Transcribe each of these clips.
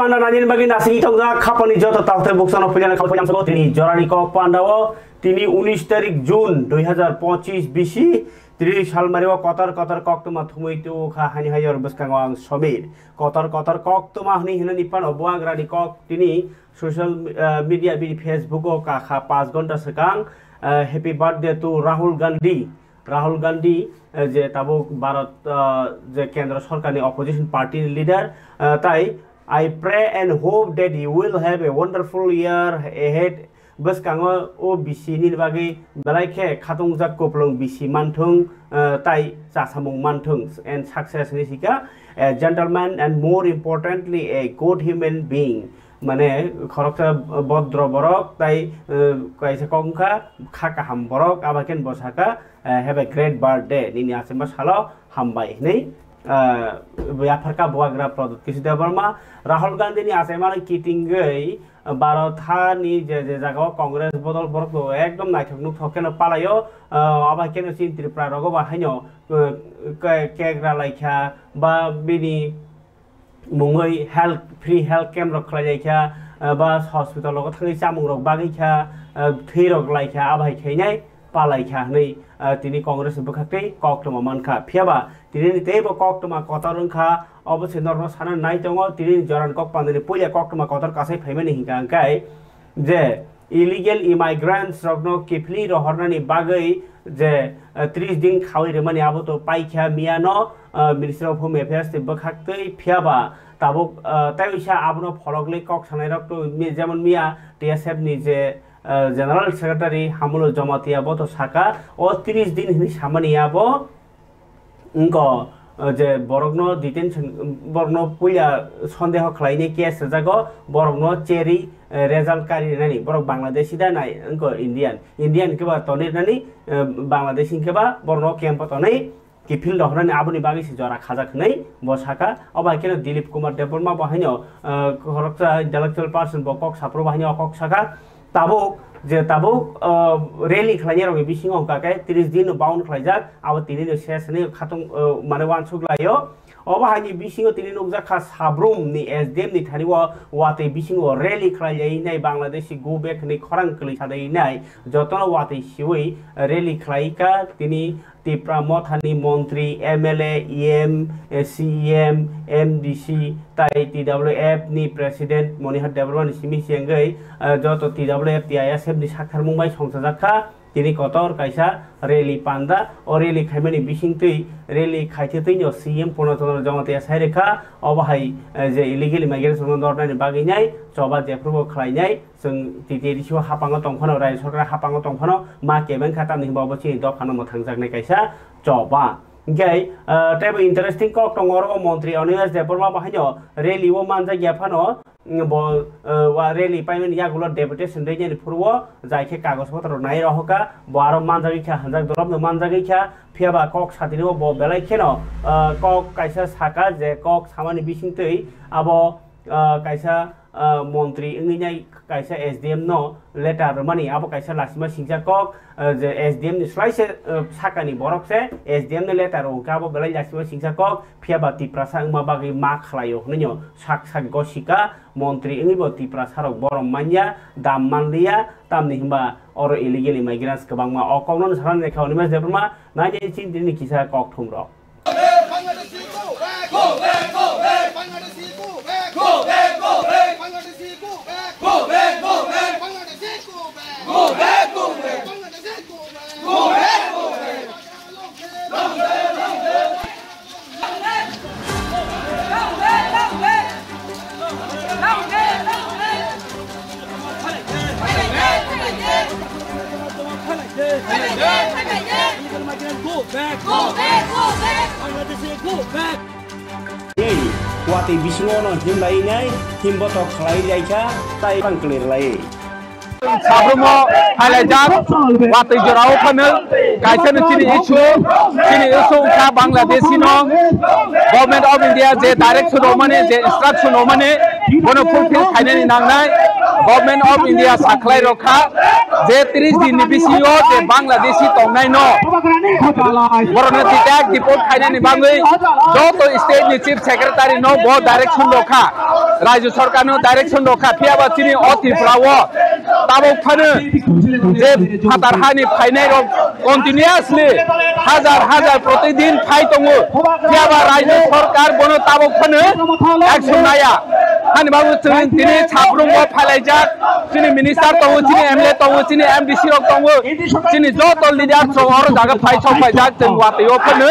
panda nanin bagi nasi tongga kapani jota tahte buksana pilihan kapal yang sebut ini jorani kok pandawo tini 19 tarik Jun 2025 bisi tiri salmario kotor kok tuma thumui tu kha hani hayor buskangwang somir kotor kok tuma hni hina nipan obwa grani kok tini social media bi Facebook o ka kha 5 ghonta sekang happy birthday to Rahul Gandhi যে তাবুক ভারত যে কেন্দ্র সরকারি opposition পার্টির leader তাই I pray and hope that you will have a wonderful year ahead boskango o bisi ni bagi balaike khatongjak koplong bisi manthung tai chasamung manthung and success ni sika a gentleman and more importantly a good human being মানে খরকটা ভদ্র বরক তাই কইছে কংখা খাকা হাম বরক আবাকেন বসাকা have a great birthday nini asema salo hambai nei yafarka boagra product kisida barma Rahul Gandhi ni asema kitingai Bharotha ni je jaga Congress bodol borok to ekdom naithoknuk thokeno palayo abaken sin Tripura rogo ba haino kegra laikha ba bini mungoi health free health camp rok khlaikha ba hospital rok thai chamung rok bagikha thei rok laikha abai khainai পালাইখা नै তিনি কংগ্রেস বখাতে কক্তমা মানখা ফিয়াবা তিনি তেবো কক্তমা কতরংখা অবশ্যই নরম সানা নাই দङ তিনি জরান cock পান্দনি পইলা কক্তমা কতর কাছে ফাইমানি হিংকাंकाय যে illegal ইমাইগ্রেন্টস রগনো কিফলি রহরনানি বাগै যে 30 দিন খাওই রে মানে আবো তো পাইখা মিয়ানো মিনিস্টার অফ হোম অ্যাফেয়ার্স বখাতে ফিয়াবা তাবো তাইসা আবনো ফলগলে কক সানাই রক্ত যেমন মিয়া টিএসএফ নি যে General Secretary Hamulo Jamatia to Saka or 30 din hini samaniabo unko je borogno detention borno puya sondeho khlaine case jago borogno cherry result kari nani borok Bangladeshi da nai unko Indian ke ba tonir nani Bangladeshi ke ba borno camp tonai kifil dohrani abuni bagi si jora khajak nei bosaka oba keno Dilip Kumar Deborma bahaino khorokta intellectual person bokok sapro bahaino okok saka tabuk je tabuk rally khlainya rogi bisingo kakai 30 din bound khlaijak abo tini no sesne khatung mane wan suglayo oba hani bisingo tini nokja kha sabrum ni SDM ni thariwa wate bisingo rally khlaijai nai Bangladeshi go back ni khorang kli sadai nai jotono wate siwi rally khlaika tini Tripura Mothani Montri MLA EM CEM MDC tai TWF ni President Monihar Deborwan simi siangai joto TWF TISF ni sakthar mumbai songsajakha tini kotor kaisa rally panda o rally khaimani bisingtui rally khaithetui no CM Purnatonor Jamatia saireka obahai je illegal immigration dornani baginai choba jeprubo khlainai जों टिटिडिसि हापाङाव दंफानो राय सरकार हापाङाव दंफानो मा केबेन खातामनि बाबोछि दफानो मोथांजागनाय कायसा जबा गय Tebo interesting कक दङरो मन्त्रि अनिवास देबरमा बाहायनो रेली वो मानजा ग्याफानो वा रेली पाइमेन यागुलो deputation दैनि फुरवो जायखे कागज पत्र नाय रहका बारो मानजागिखा हनजाग दरबनो मानजागिखा फियाबा कक सादिनो ब बेलायखेनो कक कायसा साका जे कक सामानि बिसिंतै आबो कायसा मन्त्रि इंगिनाय कायसा SDM no letter mani abo kaisa lasima singja kok je SDM ni slaise sakani borok se SDM ni letter o kabo belai lasima singja kok phiaba Tripura ma bagi ma khlayo hnyo sak gosika montri ingi bo Tripura sarok borom manya dam manlia tamni himba oro illegal immigrants kabangma okongnon saran rekha unimas debrma naje chin dini kisa kok thumro Wati bisingono him lainai him botok khlai jaika tai pangklir lai Sabrumo Halajak Wati jorau panel kaisen chini issue ka Bangladeshi nong Government of India je direction omane je instruction omane bono fulfill khainani nangnai Government of India saklai rokha je 30 din ni bisio je Bangladeshi tongnai no borona titak deport khainani bangui joto state ni chief secretary no bo direction rokha राज्य सरकार direction रखा फियाबा चिनी अतिफ्राव ताबो फानो जे फातार हानि फाइनाय कन्टिनिउसलि हाजार प्रतिदिन phi दङो फियाबा राज्य सरकार बनो ताबो फानो एक्शन नाया हानि बाबु जों दिनै साफ्रोमबो फालायजाक चिनी मिनिस्टार दङ चिनी एमएलए दङ चिनी एमडीसी रक दङ चिनी जत लिडार सर जागा फाइ सफायजाक जों वातैयो फानो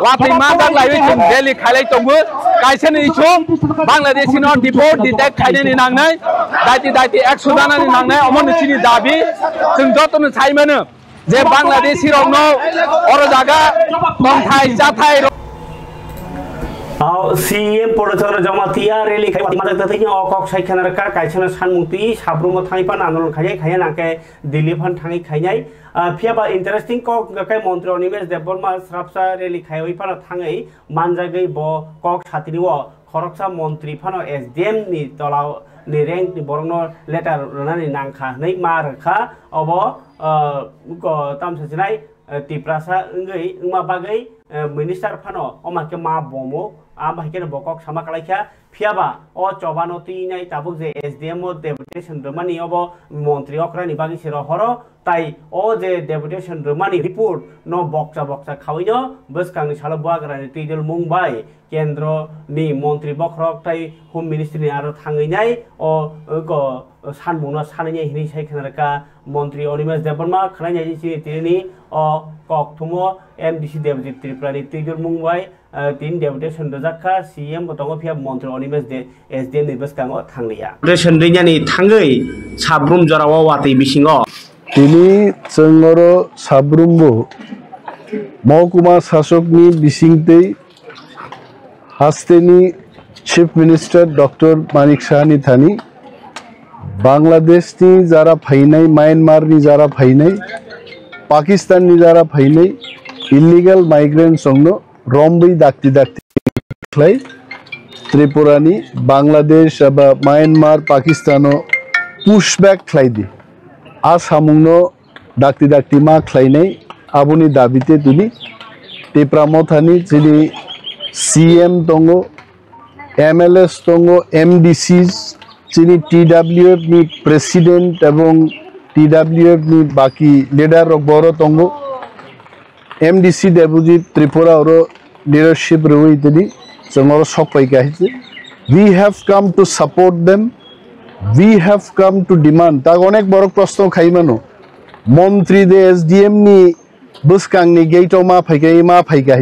वातै मा जाग लायो जों डेली खालाय दङो काइसेन इशु बांलादेशी न डिपोर्ट डिटेक्ट खायनायनि नांनाय दायति एक्शन जानानै नांनाय अमन चिनी दाबि जों जतनो साइमोनो जे बांलादेशी रकनो अर जागा दंथाय जाथाय सीएम पड़ोचर जमातिया रेली खाई माजक तथैनो अकक साइखाना रका काइसना सानमुक्ति साब्रुमो थांइपान आन्दोलन खाय नाके दिल्ली फान थांइ खायनाय फियाबा इंटरेस्टिंग कक गकाय मंत्री अनिमेश देबबर्मा स्रापसा रेली खायoi फान थांइ मानजागै ब कक सातिनिव खरकसा मंत्री फान एसडीएम नि तलाव नि रैंक नि बरनो लेटार रनानि नांखा नै मा रखा अब तामसासिनाय तिप्रासा इंगै इंमा बागै मिनिस्टार फानो अमाके मा बमो आबाहिके बकक सामा खालायखा फियाबा अ चबानति नाय ताबुक जे एसडीएम डेपुटेशन रमानि अब मंत्री अक्रानि बागि सेर हरो ताई अ जे डेपुटेशन रमानि रिपोर्ट न बक्सा खावैनो बसकांनि साल बागरानि तैदल मुंबाई केंद्र नि मंत्री बखरक ताई होम मिनिस्ट्री आरो थांगैनाय अ सानमुना सानैनि हिनि साइखानारका मंत्री अनिमेश देबबर्मा खालायनाय जिनि अ कक्थुमो एमडीसी देबजित त्रिपुरानि तैदल मुंबाई तीन डेपुटेशन रजाखा सीएम बतंग फिया मंत्री अनिमेश दे एसडीएम नि बसकांगो थांलिया डेपुटेशन दैयानि थांगै साब्रुम जरावा वातै बिसिङो তিনি जोंगर साब्रुमबो महकुमा शासकनि बिसिंतै हास्तेनि चीफ मिनिस्टर डॉक्टर मानिक साहानि थानि बांग्लादेशनि जारा फैनाय म्यानमारनि जारा फैनाय पाकिस्ताननि जारा फैनाय इलिगल माइग्रेंट्स संनो रम्बै दाक्ति खालाय त्रिपुरानि बांग्लादेश एबा म्यानमार पाकिस्तानो पुशबैक खालायदि आसामुंनो दाक्ति मा खालायनाय आबुनि दाबिते तुनि तेप्रामथानि जिनि सीएम दङ एमएलएस दङ एमडीसीस जिनि टीडब्ल्यूएफ नि प्रेसिडेंट एवं टीडब्ल्यूएफ नि बाकी लीडर बर दङ एमडीसी डेपुटी त्रिपुरा और लीडरशिप रही तनि जोंगर सकपाइका we have come to support them we have come to demand ता अनेक बड़ प्रश्न खाइमानो मंत्री दे एसडीएम नि बसकांनि गेटआव मा फैगा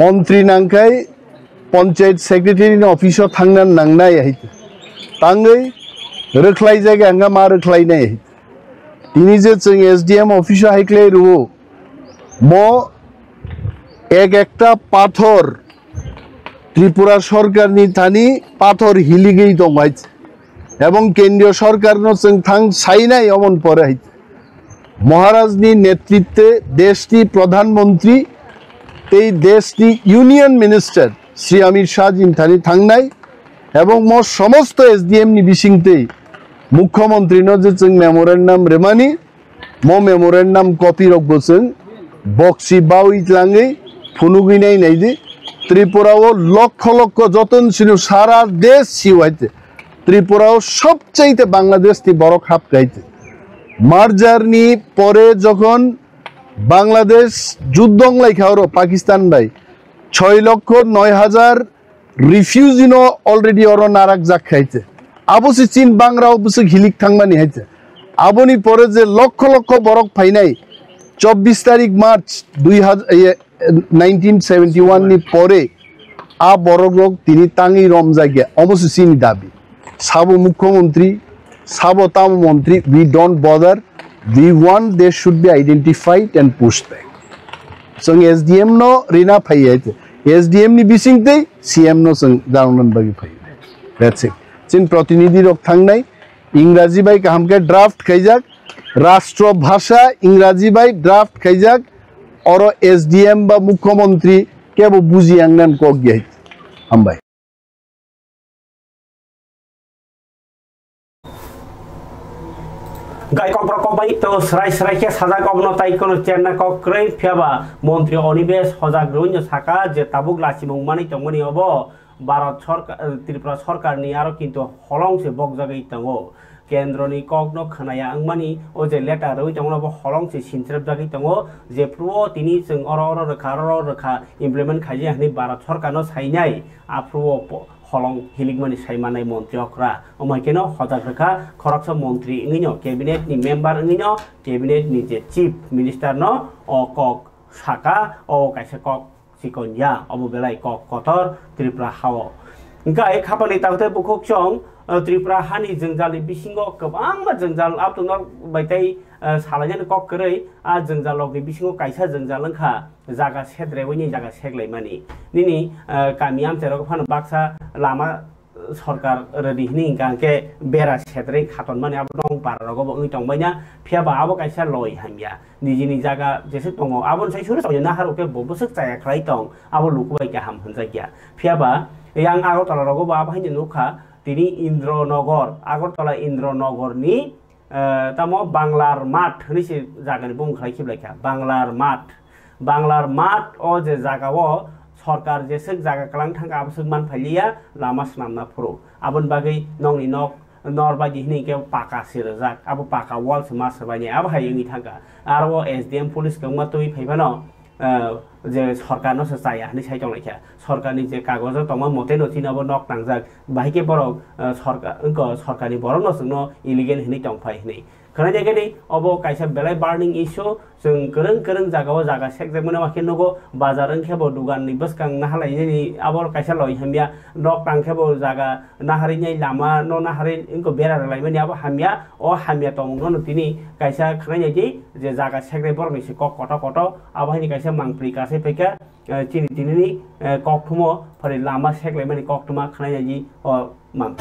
मंत्री नांखाय पंचायत सेक्रेटारि नि ऑफिसआव थांनानै नांनाय तांगै रोखलाय जायगा आंगा मा रोखलायनाय दिनै जे जों एसडीएम ऑफिसआव हाइक्लाय रुओ मो एक पाथर त्रिपुरा सरकार नि थानी पाथर हिलिगै दं एवं केंद्रीय सरकार साइनाय अमन पर महाराज नि नेतृत्व देश की प्रधानमंत्री देश की यूनियन मिनिस्टर श्री अमित शाह जी थानी थांनाय एवं मो समस्त एसडीएम नि बिसिंगते मुख्यमंत्री नो जे जों मेमोरेंडम रेमानी मो मेमोरेंडम कपि रखबो जों बक्सी बावैलाङै फुनुगैनाय नायदि त्रिपुराव लक्ष लक्ष जतन सिनु सारा देश सिवाइते त्रिपुराव सबचाइते बांग्लादेश ती बड़ खाप गाइते मार्जारनि परे जखन बांग्लादेश जुद्धंलाई खाओ पाकिस्तान भाई 6,09,000 रिफ्यूजी नो अलरेडी और नाराक जाक खाइते आबोसे चीन बांग्राव बसे हिलिक थांमानि हाइते आबोनि परे जे लक्ष लक्ष बरक फाइनाय 24 तारिख मार्च 1971 नि परे आ बरगक तिनि तांगि रमजागिया अबसे चीनी दाबी साबो मुख्यमंत्री साबो ताम मंत्री we don't bother we want they should be identified and pushed back जों एसडीएम नो रिना फाइयाते एसडीएम नि बिसिंगते सीएम नो जों जाउनन बागि फाइयो दैट्स इट चिन प्रतिनिधि रक थांनाय इंराजी बाय कामके ड्राफ्ट खाइजाक राष्ट्र भाषा इंराजी बाय ड्राफ्ट खाइजाक और एसडीएम बा मुख्यमंत्री केबो बुझि आंगनान कक गियाय हामबाय गाय कब्र कबाय तो सराय के साजा गबनो ताइकोनो चेन्ना कक्रै फियाबा मंत्री अनिमेश हजाग रोइन साका जे ताबुक लासिमौ मानै तंमनि अब भारत सरकार त्रिपुरा सरकारनि आरो किन्तु हलंसे बगजागै दङो केन्द्रनि कग्न खानाया आंमानि ओ जे लेटार ओइ दङो बो हलंसे सिनस्रेब जागै दङो जे प्रुओ तिनि जों अर रोखा इमप्लिमेन्ट खाजे हनि भारत सरकारनो साइनाय आप्रुओ हलं हिलिगमानि साइमानाय मन्त्रि अक्रा अमाइकेनो हजाक रेखा खरकसा मन्त्रि इंगिनो कैबिनेट नि मेम्बार इंगिनो कैबिनेट नि जे चीफ मिनिस्टर नो ओ कक साका ओ काइसे कक सिकोन्या अबो बेलाय कक कतर त्रिपुरा हाव इंगाय खापानि तागते बुखोकसं त्रिपुरा हानि जोंजालि बिसिंगो गोबां जोंजाल आपतुनर बायताय सालायनानै कक करै आ जोंजालनि बिसिंगो काइसा जोंजालंखा जागा सेद्रेवैनि जागा सेग्लायमानि निनि गामि आमसेराव फान बाक्सा लामा सरकार रेडि हिनि गांके बेरा सेद्रै खातन माने आबो दं पारागो ओइ दंबायना फियाबा आबो काइसा लय हामिया निजिनि जागा जेसे दङ आबो सै सुरु सय नाहारके बबसक जाया खलाय दं आबो लुकुबाय का हाम होनजागिया फियाबा यां आगरतला रगो बा बाहायनि नुखा तिनि इन्द्रनगर आगरतला इन्द्रनगरनि तामो बांलार माठ हनिसे जागानि बुंखाय खिबलायखा बांलार माठ ओ जे जागावो सरकार जेसे जागा कलां थांगा आबसक मान फालिया लामा स्नामना फुरो आबन बागै नंनि नक नर बायदि हिनि के पाका सिरजाक आबो पाका वॉल से मास बायनि आबो हायनि थांगा आरो एसडीएम पुलिस के मतोय फैबानो जे सरकारनो से जाया हनि साइटं लायखा सरकारनि जे कागज तमा मते नथिनाबो नक नांजाक बाहिके बरक सरकारनि बरक नसनो इलिगेल हनि टंफाय हनि खना जायगानि अबो काइसा बेलाय बार्निं इशू जों गोरों जागाव जागा सेक जमनो माखे नगो बाजार अंखेबो दुगाननि बसकां नाहालायनि आबो काइसा लय हामिया नक टांखेबो जागा नाहारिनि लामा न नाहारि इनको बेरा लायमानि आबो हामिया ओ हामिया तंनो नतिनि काइसा खना जायदि जे जागा सेक बरनि से कट आबो हानि काइसा मांप्रि कासे फैका चिनि तिनि ककथुमो फरि लामा सेक लायमानि ककथुमा खना जायदि ओ मां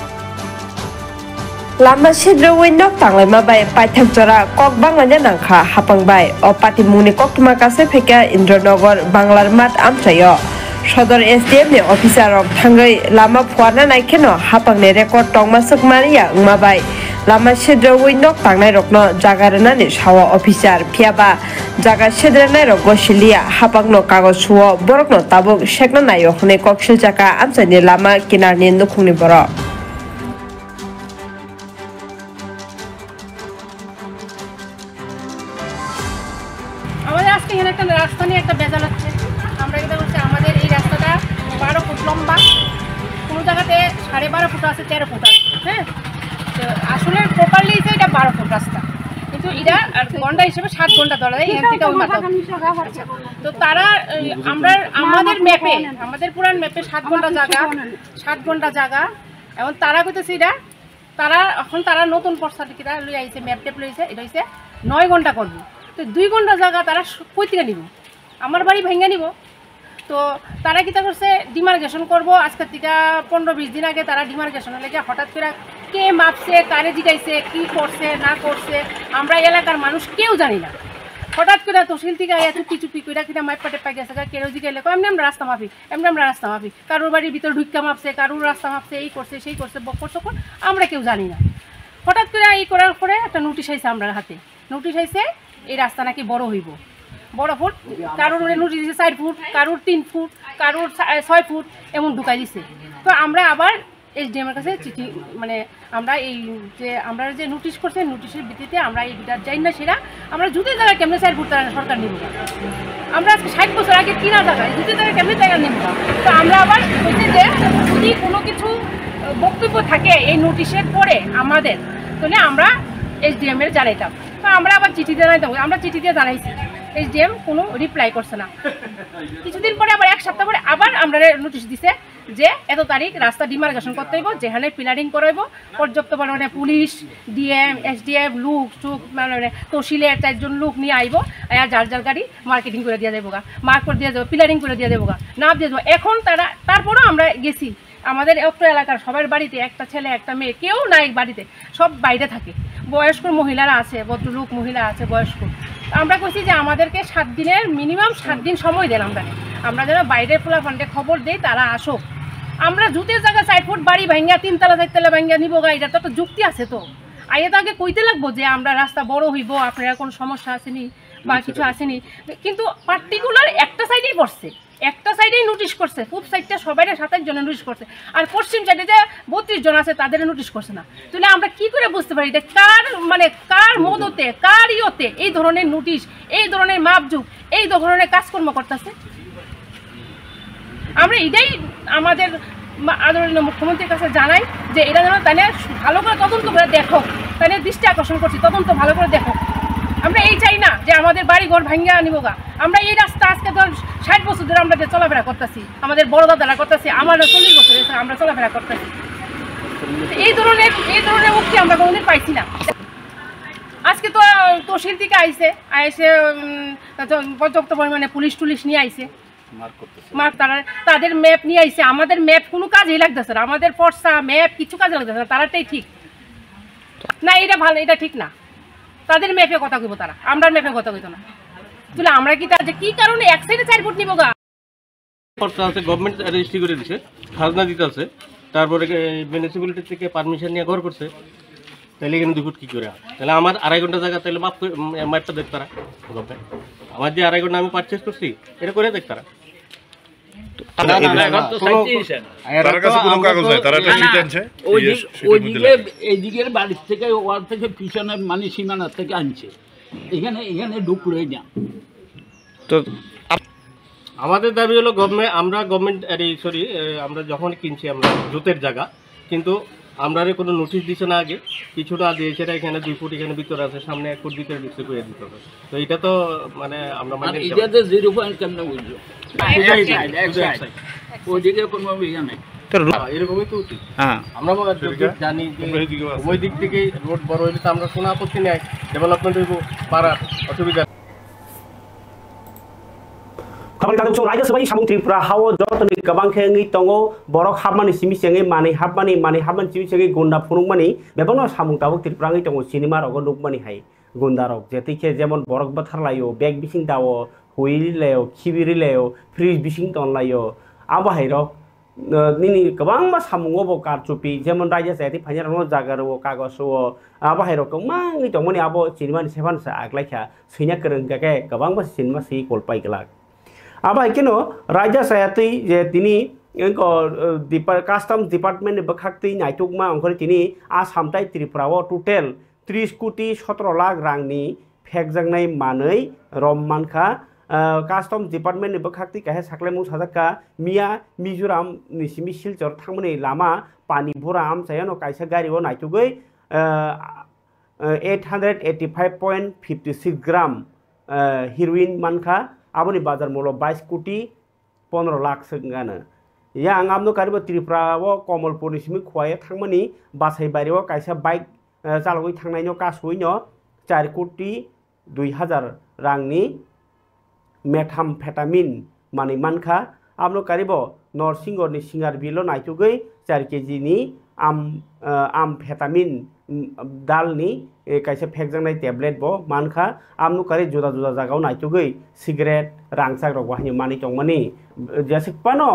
Lama sidro winok tanglai mabai paithak jora kok banglanya nangkha hapangbai o patimungni koktuma kase pheka Indranagar Banglar mat amsayo Sodor SDM ni officer rok thangai lama phuarna naikheno hapangne record tongma sukmariya ungmabai lama sidro winok tanglai rokno jagarana ni sawa officer phiaba jaga sidranai rok gosilia hapangno kagos suo borokno tabuk sekna nayo hune koksil jaka amsani lama kinarni nukhungni borok আমাদের আজকে এখানে একটা রাস্তা নিয়ে একটা বেজাল হচ্ছে আমরা যেটা বলছি আমাদের এই রাস্তাটা 12 ফুট লম্বা কোনো জায়গাতে 12.5 ফুট আছে 13 ফুট আছে হ্যাঁ তো আসলে প্রপারলি এটা 12 ফুট রাস্তা কিন্তু এটা আর ঘন্টা হিসেবে 7 ঘন্টা ধরা যায় এখান থেকে ওই মাথা তো তারা আমরা আমাদের ম্যাপে আমাদের পুরান ম্যাপে 7 ঘন্টা জায়গা এবং তারা কইতেছে এটা তারা নতুন পর্সাটিকা লই আইছে ম্যাপ টেপ লইছে এটা হইছে 9 ঘন্টা করবে তো 2 ঘন্টা জায়গা তারা কই থেকে নিব আমার বাড়ি ভেঙে নিব তো তারা কি তা করছে ডিমার্কেশন করব আজকে থেকে 15-20 দিন আগে তারা ডিমার্কেশনের লেগে হঠাৎ করে কে মাপছে কারে জিগাইছে কি করছে না করছে আমরা এলাকার মানুষ কেউ জানি না হঠাৎ করে তহসিল থেকে চুপি কইরা কিনা মাইপাটে পাই গেছে কেউ জিগাইলে এমনি আমরা রাস্তা মাপি কারোর বাড়ির ভিতর ঢুক্কা মাপছে কারোর রাস্তা মাপছে এই করছে সেই করছে বকর সকর আমরা কেউ জানি না হঠাৎ করে এই করার পরে একটা নোটিশ আইছে আমরা হাতে নোটিশ আইছে এই রাস্তা নাকি বড় হইব বড় ফুট কারোর নোটিশ দিছে 4 ফুট কারোর 3 ফুট কারোর 6 ফুট এমন ঢুকাই দিছে তো আমরা আবার এসডিএম এর কাছে চিঠি মানে আমরা এই যে আমরা যে নোটিশ করছে নোটিশের ভিত্তিতে আমরা এই বিটার যাই না সেরা আমরা যদি জায়গা কেমনে 4 ফুট সরকার নিব আমরা আজকে 60 বছর আগে কিনা জায়গা যদি জায়গা কেমনে জায়গা নিব তো আমরা আবার বলছি যে যদি কোনো কিছু বক্তব্য থাকে এই নোটিশের পরে আমাদের তাহলে আমরা এসডিএম এর জানাইতাম তো আমরা আবার চিঠি জানাইতাম আমরা চিঠি দিয়ে জানাইছি এসডিএম কোনো রিপ্লাই করছে না কিছুদিন পরে আবার এক সপ্তাহ পরে আবার আমরা নোটিশ দিছে যে এত তারিখ রাস্তা ডিমার্কেশন করতে হইব যেখানে পিলারিং করাইব পর্যাপ্ত পরিমাণে পুলিশ ডিএম এসডিএম লোক চুক মানে তহসিলের 4 জন লোক নিয়ে আইব আর যার গাড়ি মার্কেটিং করে দিয়ে যাবো মার্ক করে দিয়ে যাবো পিলারিং করে দিয়ে যাবো নাপ দিয়ে যাবো এখন তারপরেও আমরা গেছি আমাদের একটা এলাকার সবার বাড়িতে একটা ছেলে একটা মেয়ে কেউ নাই বাড়িতে সব বাইরে থাকে বয়স্ক মহিলারা আছে ভদ্রলোক মহিলা আছে বয়স্ক আমরা কইছি যে আমাদেরকে 7 দিনের মিনিমাম 7 দিন সময় দেন আমরা যেন বাইরে পোলা ফান্ডে খবর দেই তারা আসুক আমরা জুতের জায়গা 4 ফুট বাড়ি ভাঙ্গা 3 তলা 4 তলা ভাঙ্গা নিব এটা তো একটা যুক্তি আছে তো আইয়ে তো আগে কইতে লাগবো যে আমরা রাস্তা বড় হইব আপনারা কোনো সমস্যা আসেনি বা কিছু আসেনি কিন্তু পার্টিকুলার একটা সাইডেই পড়ছে একটা সাইডেই নোটিশ করছে, পূব সাইডটা সবাই 27 জনে নোটিশ করছে, আর পশ্চিম সাইডে যে 32 জন আছে তাদের নোটিশ করছে না। তাহলে আমরা কি করে বুঝতে পারি এটা কার মদতে, কার ইয়তে এই ধরনের নোটিশ, এই ধরনের মাপজুক, এই ধরনের কাজকর্ম করতেছে? আমরা এটাই আমাদের আদরণীয় মুখ্যমন্ত্রীর কাছে জানাই যে এটা যেন তাই ভালো করে তদন্ত করে দেখো, তাই দৃষ্টি আকর্ষণ করছি, তদন্ত ভালো করে দেখো। আমরা এই চাই না যে আমাদের বাড়ি ঘর ভাঙ্গা নিবগা। আমরা এই রাস্তা আজকে ধর 60 বছর ধরে আমরা চলাফেরা করতেছি, আমাদের বড় দাদারা করতেছি, আমার 40 বছর এসে আমরা চলাফেরা করতেছি। এই ধরনের মুক্তি আমরা কোনোদিন পাইছি না। আজকে তো তহসিল থেকে আইসে পর্যাপ্ত পরিমাণে পুলিশ টুলিশ নিয়ে আইসে, তাদের ম্যাপ নিয়ে আইসে। আমাদের ম্যাপ কোনো কাজেই লাগতেছে না, আমাদের ফর্সা ম্যাপ কিছু কাজে লাগতেছে না। তারাটাই ঠিক না, এটা ভালো, এটা ঠিক না। তাদের ম্যাপে কথা কইব তারা, আমরা ম্যাপে কথা কইতো না। তাহলে আমরা কি তার যে কি কারণে এক সাইডে 4 ফুট নিব গা? ফর্সা আছে, গভর্নমেন্ট রেজিস্ট্রি করে দিছে, খাজনা দিতে আছে, তারপরে মিউনিসিপ্যালিটি থেকে পারমিশন নিয়ে ঘর করছে। তাহলে এখানে 2 ফুট কী করে হয়? তাহলে আমার 2.5 ঘন্টা জায়গা তাহলে ম্যাপটা দেখ তারা। আমার যে 2.5 ঘন্টা আমি পারচেস করছি এটা করে দেখ তারা। এইদিকের বাড়ির থেকে ওয়ার থেকে পিছনে মানে সীমানার থেকে আনছে, এখানে ঢুকলো না। তো আমাদের দাবি হলো আমরা যখন কিনছি আমরা জুতের জায়গা, কিন্তু আমরা কোনো নোটিশ দিচ্ছে না, আগে কিছুটা দিয়েছে, এখানে 2 ফুট এখানে ভিতরে আছে, সামনে 1 ফুট ভিতরে দিচ্ছে করে দিতে হবে। তো এটা তো মানে আমরা মানে 0 পয়েন্ট কেমন বুঝলো, ওইদিকে কোনো ইয়ে নেই, এরকমই তো উচিত। আমরা জানি যে ওই দিক থেকে রোড বড় হইলে তো আমরা কোনো আপত্তি নেই, ডেভেলপমেন্ট হইব, পারার অসুবিধা। Kapan kadang cung raja sebagai samung tripura hawo joto ni kabang kengi tongo borok habmani simi sengi mani habman simi sengi gunda phunung mani bebano samung tabuk tripura ngi tongo cinema rogo nukmani hai gunda rok jetike jemon borok bathar layo bag bising dawo huili layo khibiri layo fridge bising ton layo aba hai rok nini kabang ma samung obo karchupi jemon raja seti phanyar no jagaro kagoso aba hai rok mang ngi tongo ni abo cinema ni sevan sa aglaikha sinya kereng kake kabang ma cinema si kolpai gelak আবার কেন রাজা সায়াতই যে তিনি customs department বখাক্তি নাইটুকমা অংরে তিনি আসামটাই ত্রিপুরাও total 30 কোটি 17 লাখ রাংনি ফেকজাंनाय मानै रममानखा कास्टमस department बखाक्ति काहे साख्लायमु साजाका मिया मिजोराम निसिमि सिलचर थांमोनि लामा पानी भरा आमसायानो कायसा गारियाव नाइटुगै 885.56 ग्राम हेरोइन मानखा aboni bazar molo 22 কোটি 15 lakh sengano ya angamno karibo tripura o komolpur ni simi khwaye thangmani basai bari o kaisa bike chalogoi thangnaino kasuino 4 কোটি 2000 rangni methamphetamine mani mankha amno karibo norsingor ni singar bilo naitugoi 4 kg ni amphetamine dalni kaisa phekjangnai tablet bo mankha amnu kari juda juda jagao naitugoi cigarette rangsak rok wahni mani tongmani jesikpano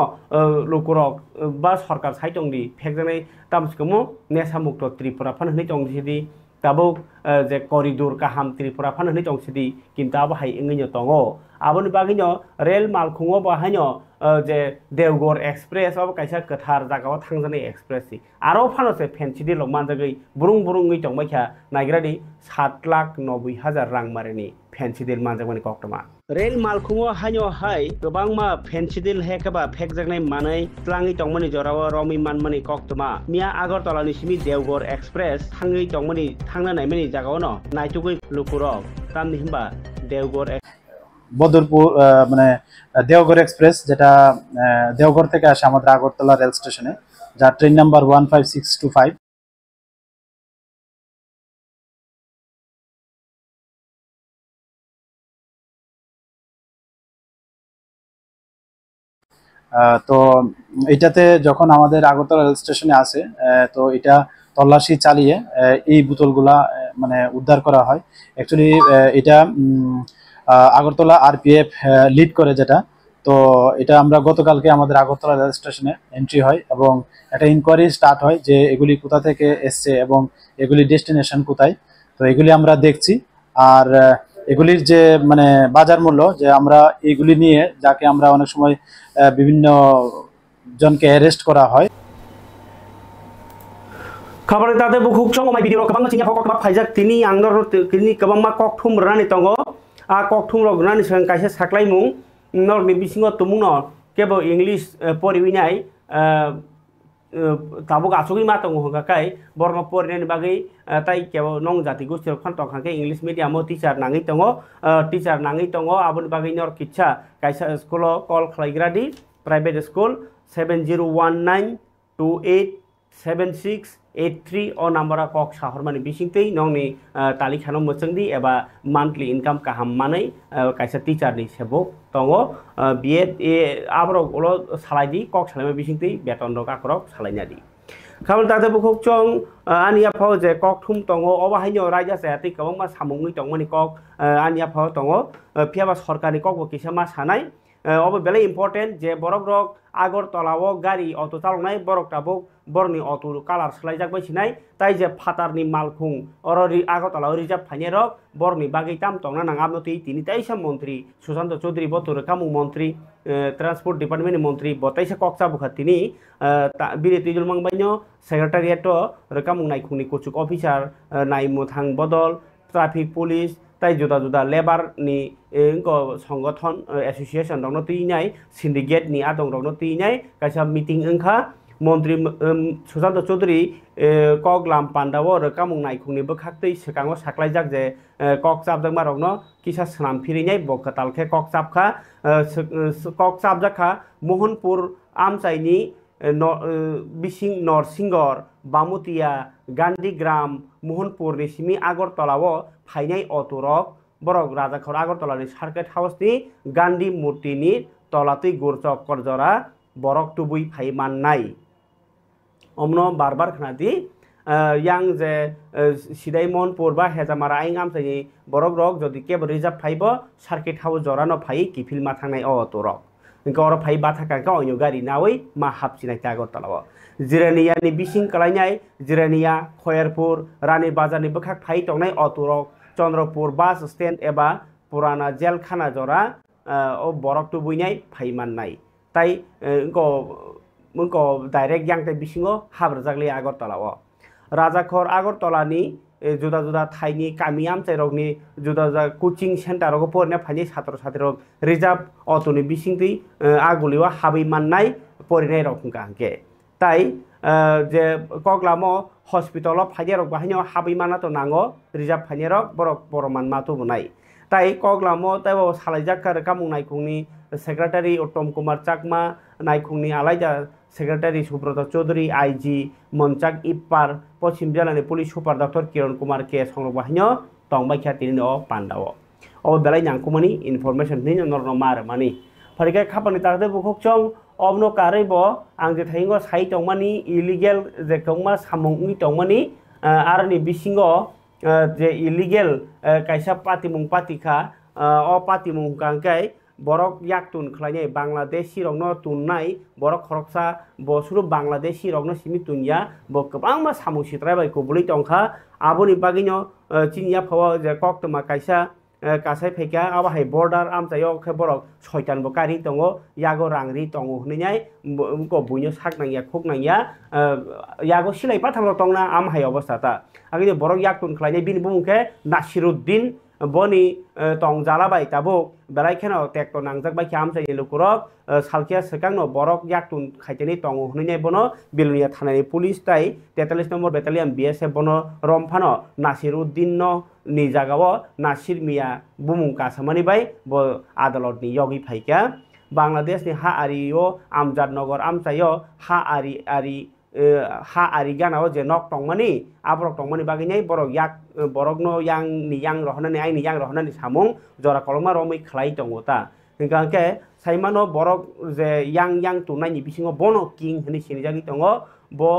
lokorok ba sarkar saitongni phekjangnai tamskamo nesa mukto tripura phanhni tongsidi tabo je corridor kaham tripura phanhni tongsidi kintu abo hai ingino tongo aboni bagino rail malkhungo bahaino যে Deogarh express ও কাইসা কথার জায়গাও থাংজানাय express আরো ফানছে ফেন্সিডি লমানজাগै बुरुं बुरुंङै तंबायखा नायग्रादि 7,90,000 रां मारेनि Phensedyl मानजागमानि कक्टमा rail मालखुङो हायो हाय गोबांमा Phensedyl हेकबा फेकजागनाय मानै त्राङै तंमानि जराव रमि मानमानि कक्टमा मिया आगरतलानि सिमि Deogarh express थाङै तंमानि थांना नायमानि जागावनो नायतुगै लुकुरक तामनि हिमबा देवगढ़ বদরপুর মানে দেওগড় এক্সপ্রেস যেটা দেওগড় থেকে আসে আমাদের আগরতলা রেল স্টেশনে, যার ট্রেন নাম্বার 15625। তো এটাতে যখন আমাদের আগরতলা রেল স্টেশনে আসে তো এটা তল্লাশি চালিয়ে এই বোতলগুলা মানে উদ্ধার করা হয়। অ্যাকচুয়ালি এটা আগরতলা আরপিএফ লিড করে যেটা, তো এটা আমরা গতকালকে আমাদের আগরতলা রেল স্টেশনে এন্ট্রি হয় এবং একটা ইনকোয়ারি স্টার্ট হয় যে এগুলি কোথা থেকে এসছে এবং এগুলি ডেস্টিনেশন কোথায়। তো এগুলি আমরা দেখছি, আর এগুলির যে মানে বাজার মূল্য যে আমরা এগুলি নিয়ে যাকে আমরা অনেক সময় বিভিন্ন জনকে অ্যারেস্ট করা হয় খাবার তাতে বুকুক চং মাই ভিডিও কবাং চিনি ফক কবা ফাইজাক তিনি আংনর তিনি কবাং মা কক থুম রানি তঙ্গ आ কক থুম রগ রানি সং কাইসা সাকলাই মুং নর नि बिसिंग तुमुंग न केबो इंग्लिश परिविनाय ताबुक आसुगि मा तंग हगाकाय बर्न परिनायनि बागै ताइ केबो नंग जाति गोष्ठी खन तंखाके इंग्लिश मीडियम टीचर नाङै तंग आबुनि बागै नर किच्छा काइसा स्कुल कल खलायग्रादि प्राइवेट स्कुल 7019287683 ओ नम्बर कक साहरमानि बिसिंतै नंनि तालिखानो मोचंदि एबा मान्थलि इनकाम काहाम मानै काइसा टीचर नि सेबो तंगो बीएड ए आब्रो उलो सालायदि कक सालायमा बिसिंतै बेतन द काकरक सालायनादि खाबल ताते बुखक चं आनिया फाव जे कक थुम तंगो अबाहायनो रायजा जायातै गोबांमा सामुंनि तंगमनि कक आनिया फाव तंगो फियाबा सरकारनि कक किसा मा सानाय अब बेले इम्पोर्टेन्ट जे बरक रक आगरतलाव गारि अटो चालनाय बरक ताबो बरनि अटो कालार सोलायजाक बायसिनाय ताइ जे फाटारनि मालखुं अररि आगरतलाव रिजार्भ फाइने रक बरनि बागै ताम तंना नाङामति तिनि ताइसा मन्त्री सुशांत चौधरी बतुर कामु मन्त्री ट्रान्सपोर्ट डिपार्टमेन्टनि मन्त्री बताइसा कक्सा बुखातिनि बिरेति जुलमांबायनो सेक्रेटारियेट रकामु नायखुंनि कुचुक अफिसार नायमुथां बदल ट्राफिक पुलिस ताइ जुदा जुदा लेबार नि संगठन एसोसिएशन दंनो तिनाय सिन्डिकेट नि आदं दंनो तिनाय काइसा मीटिंग ओंखा मन्त्री सुशांत चौधरी कगलाम पान्डाव रकामु नायखुंनि बखाक्तै सेकांगो साख्लायजाक जे कक चाबजाक मारकनो किसा सनाम फिरिनाय बखतालखे कक चाबखा कक चाबजाखा मोहनपुर आमचाइनि बिसिं नरसिंगर बामुतिया गान्धीग्राम मोहनपुर सिमी आगरतलाव फाइनाय अटरक बरक राजाखर आगरतलानि सार्किट हाउसनि गान्धी मूर्तिनि तलातै गुरचक करजरा बरक टुबुई फाइमाननाय अमनो बारबार खनादि yang जे सिदाय मोहनपुर बा हेजामारा आइं आमचाइनि बरक रक जदि केब रिजार्भ फाइबो सार्किट हाउस जरानो फाइ किफिल मा थांनाय अटरक गौर फाइ बाथाका अयनो गारि नावै मा हाबसिनाय आगरतलाव जिरानियानि बिसिं कलायनाय जिरानिया खयरपुर रानी बाजारनि बखाक फाइ तंनाय अटरक चंद्रपुर बास स्टैंड एबा पुराना जेल खाना जरा बरक टुबुइनाय फाइमाननाय ताइ मुंको डाइरेक्ट यांगते बिसिङो हाब्रजागले आगरतलाव राजाखर आगरतलानि जुदा जुदा थाइनि कामि आमचाइरकनि जुदा जुदा कोचिं सेन्टारको फरायना फाइनाय छात्र छात्रीरक रिजार्भ अटोनि बिसिंतै आगुलिवा हाबै माननाय परिनाय रकंका हांके ताइ जे कगलामो हस्पिटाल फाइनाय रक बाहायनो हाबै माना तो नांगो रिजार्भ फाइनाय रक बरक बरमान मातो बनाय ताइ कगलामो ताइबो सालायजाका रकामु नायखुंनि सेक्रेटारि उत्तम कुमार चाकमा नायखुंनि आलायदा सेक्रेटारि सुब्रत चौधरी आईजी मनचाक इप्पार पश्चिम जिल्लानि पुलिस सुपार डक्टर किरण कुमार के संरक बाहायनो तंबायखा तिनि पान्डाव अब बेलाय नांकुमानि इनफरमेशन नि नरनो मार मानि फरिका खापानि तागदे बुखक चं अबनो कारैबो आं जे थाइंगो साइ तंमानि इलिगेल जे कौमा सामुंनि तंमानि आरनि बिसिङो जे इलिगेल काइसा पातिमुं पातिखा अ पातिमुं कांकाय बरक याक्तुन खलायनाय बांलादेशी रगनो तुननाय बरक खरकसा बसुरु बांलादेशी रगनो सिमि तुनिया ब गोबां मा सामु सित्राबाय कुबुलै तंखा आबोनि बागैनो चिनिया फाव जे कक्तमा काइसा कासाय फैका आबाहाय बर्डार आमचायो खे बरक सयतान बकारी दङ यागो रांरि दङ होननाय को बुइनो साकनाया खुकनाया यागो सिलाइपा थांलो तंना आमहाय अवस्थाता आगे बरक याक्तुन खलायनाय बिनि बुंखे नासिरुद्दिन बनी तंग जालाबाय ताबो बेलायखेनो टेक्टर नांजाक बाय आमचाइनि लुकुरक सालकिया सेकांनो बरक याक्तुन खाइतेनि तंग होननाय बनो बिलनिया थानानि पुलिस ताइ 43 नम्बर बेटालियन बीएसएफ बनो रमफानो नासिरुद्दिन नि जागाव नासिर मिया बुमुं कासामानि बाय ब आदालतनि योगी फाइका बांलादेशनि हा आरियो आमजाद नगर आमचायो हा आरि गानाव जे नक तंमानि आबरक तंमानि बागैनाय बरक याक बरकनो yang रहनानि आइनि yang रहनानि सामुं जरा कलमा रमै खलाय दङता गांके साइमानो बरक जे yang तुनायनि बिसिङो बनो किं होनि सिनिजागि दङ ब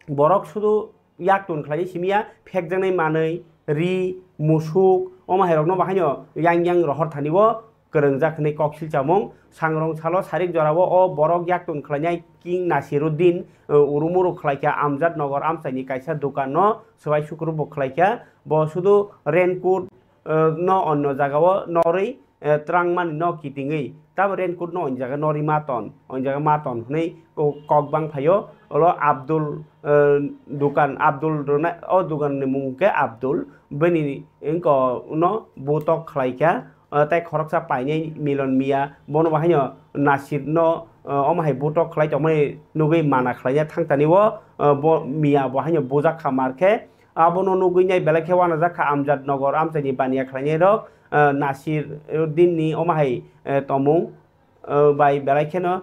बरक सुदु याक तुन खलाय सिमिया फेकजानाय मानै रि मुसुक अमाहेरकनो बाहायनो yang रहर थानिबो गोरोंजाखनै कक्सिल चामुं सांरं सालो सारिक जराबो अ बरक याक्तुन खलायनाय किं नासिरुद्दिन उरुमुरु खलायखा आमजाद नगर आमचाइनि काइसा दुकानो सबाय सुक्रुबो खलायखा ब सुदु raincoat no onno jagao nori trangman no kitingi tabo raincoat no on jaga nori maton nei kokbang phayo olo Abdul dukan Abdul rona o dukan ni mungke Abdul beni engko no botok khlaika tai khoroksa painai milon mia bono bahanyo Nasir no omahai botok khlai tomai nugui mana khlaiya thangtani wo mia bahanyo bojak khamarke abono nugui nyai belakhe wana jakha Amjad Nogor amchani baniya khlainai rok Nasir din ni omahai tomung bai belakhe no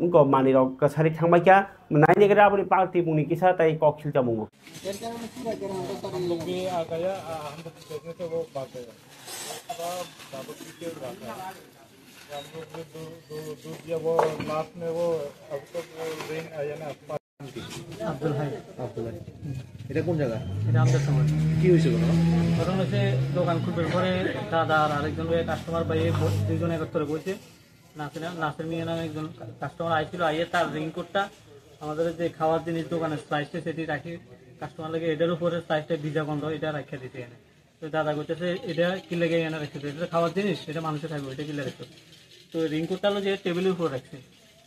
engko mani rok kasari thangbaika naini gara aboni party muni kisa tai kokil jamungo এটা কোন জায়গা? এটা আমাদের সময় কি হয়েছে? ঘটনা হচ্ছে দোকান খুলবার পরে দাদা আর আরেকজন কাস্টমার বাইরে দুইজন একত্রে বসে নাসির মিয়া নামে একজন কাস্টমার আইছিল, আইয়ে তার রেইনকোটটা আমাদের যে খাওয়ার জিনিস দোকানের স্লাইসটা সেটি রাখি কাস্টমার লাগে এটার উপরে স্লাইসটা ভিজা গন্ধ এটা রাখা দিতে এনে। তো দাদা বলতেছে এটা কি লেগে এনে রাখছে, এটা খাওয়ার জিনিস, এটা মানুষে থাকবে, এটা কিলে রাখছে। তো রেইনকোটটা হলো যে টেবিলের উপর রাখছে,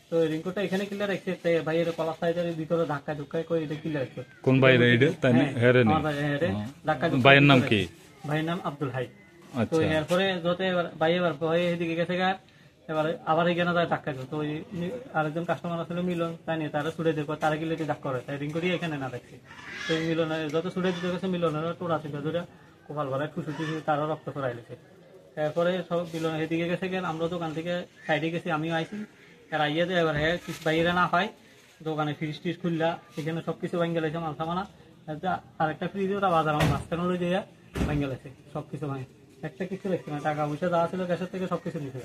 তো রেইনকোটটা এখানে কিলে রাখছে, তাই ভাই এটা কলার সাইডের ভিতরে ধাক্কা ধুক্কায় করে এটা কিলে রাখছে। কোন বাইরে এটা? তাই হেরে নি আমার বাইরে ধাক্কা ধুক্কা। ভাইয়ের নাম কি? ভাইয়ের নাম আব্দুল হাই। তো আচ্ছা, এরপরে যতে ভাই এবার ভয়ে এদিকে গেছে গা, এবারে আবার এখানে যায় ধাক্কা দিল। তো ওই আরেকজন কাস্টমার আসলে মিলন, তাই নিয়ে তারা ছুটে দেখো, তারা কিলে ধাক্কা করে, তাই রিং করিয়ে এখানে না রাখছে। তো মিলনের যত ছুটে দিতে গেছে মিলনের টোড়া থেকে ধরে কোপাল ভরায় খুশুটি তারা রক্ত করাই লেছে। এরপরে সব মিলন এদিকে গেছে গেন, আমরা দোকান থেকে সাইডে গেছি, আমিও আইসি। আর আইয়া যে এবার হ্যাঁ বাইরে না পাই দোকানে ফ্রিজ টিজ খুললা, এখানে সবকিছু ভাঙে গেছে, মাল সামানা আরেকটা ফ্রিজ ওরা বাজার আমার মাঝখানে লই যাইয়া ভাঙে গেছে, সবকিছু ভাঙে। একটা কিছু দেখছি না, টাকা পয়সা যা ছিল গ্যাসের থেকে সবকিছু নিতে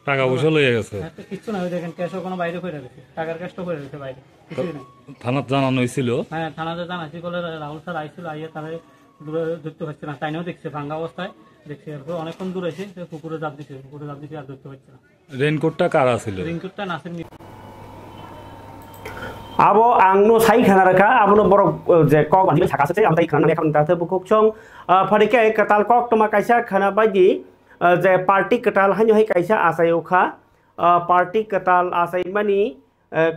টাকা পয়সা লইয়া গেছে, একটা কিচ্ছু না। ওই দেখেন ক্যাশও কোনো বাইরে করে গেছে, টাকার ক্যাশটা করে গেছে বাইরে, কিছুই নেই। থানাত জানানো হয়েছিল? হ্যাঁ থানাতে জানাইছি, বলে রাহুল স্যার আইছিল, আইয়া তারা দূরে ধরতে পারছে না, তাইনেও দেখছে ভাঙ্গা অবস্থায় দেখছি। এরপর অনেকক্ষণ দূরে এসে পুকুরে জাপ দিচ্ছে, পুকুরে জাপ দিচ্ছে আর ধরতে পারছে না। রেইনকোটটা কারা ছিল? রেইনকোটটা Nasir abo angno sai khana raka abono borok je kok ani saka sate amtai khana ne khana ta bukok chong pharike katal kok toma kaisa khana baidi je party katal hanyo hai kaisa asai ukha party katal asai mani